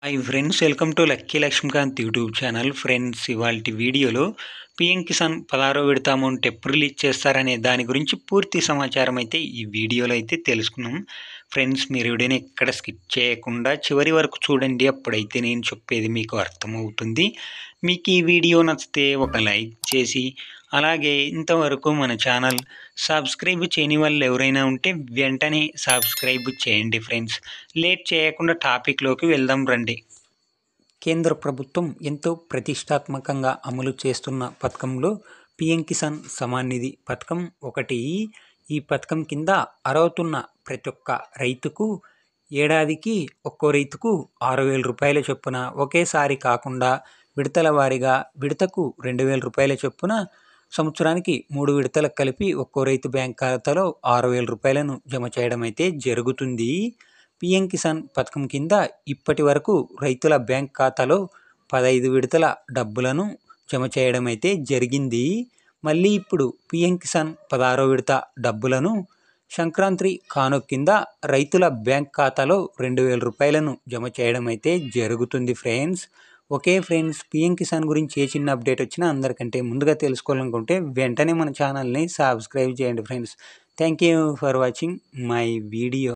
Hi friends, welcome to Lucky Lakshmikant YouTube channel. Friends, ఇవాల్టి వీడియోలో PM Kisan 16వ విడత అమౌంట్ ఎప్పుడు రిలీజ్ చేస్తారనే దాని గురించి పూర్తి సమాచారం అయితే ఈ వీడియోలో అయితే తెలుసుకున్నాం. ఫ్రెండ్స్, మీరు వీడియోని ఎక్కడ స్కిప్ చేయకుండా చివరి వరకు చూడండి, అప్పుడైతే నేను చెప్పేది మీకు అర్థమవుతుంది. మీకు ఈ వీడియో నచ్చితే ఒక లైక్ చేసి, అలాగే ఇంతవరకు మన ఛానల్ సబ్స్క్రైబ్ చేయని వాళ్ళు ఎవరైనా ఉంటే వెంటనే సబ్స్క్రైబ్ చేయండి. ఫ్రెండ్స్, లేట్ చేయకుండా టాపిక్లోకి వెళ్దాం రండి. కేంద్ర ప్రభుత్వం ఎంతో ప్రతిష్టాత్మకంగా అమలు చేస్తున్న పథకంలో పీఎం కిసాన్ సమాన్ నిధి పథకం ఒకటి. ఈ పథకం కింద అర్హతున్న ప్రతి ఒక్క రైతుకు ఏడాదికి ఒక్కో రైతుకు 6,000 రూపాయల చొప్పున, ఒకేసారి కాకుండా విడతల వారీగా విడతకు 2,000 రూపాయల చొప్పున సంవత్సరానికి 3 విడతలకు కలిపి ఒక్కో రైతు బ్యాంక్ ఖాతాలో 6,000 రూపాయలను జమ చేయడం అయితే జరుగుతుంది. పీఎం కిసాన్ పథకం కింద ఇప్పటి వరకు రైతుల బ్యాంక్ ఖాతాలో 15 విడతల డబ్బులను జమ చేయడం అయితే జరిగింది. మళ్ళీ ఇప్పుడు పీఎం కిసాన్ 16వ విడత డబ్బులను సంక్రాంతి కానుక కింద రైతుల బ్యాంక్ ఖాతాలో 2,000 రూపాయలను జమ చేయడం అయితే జరుగుతుంది. Friends, okay friends, PM Kisan గురించి ఏ చిన్న అప్డేట్ వచ్చినా అందరికంటే ముందుగా తెలుసుకోవాలనుకుంటే వెంటనే మన ఛానల్ని సబ్స్క్రైబ్ చేయండి. Friends, thank you for watching my video.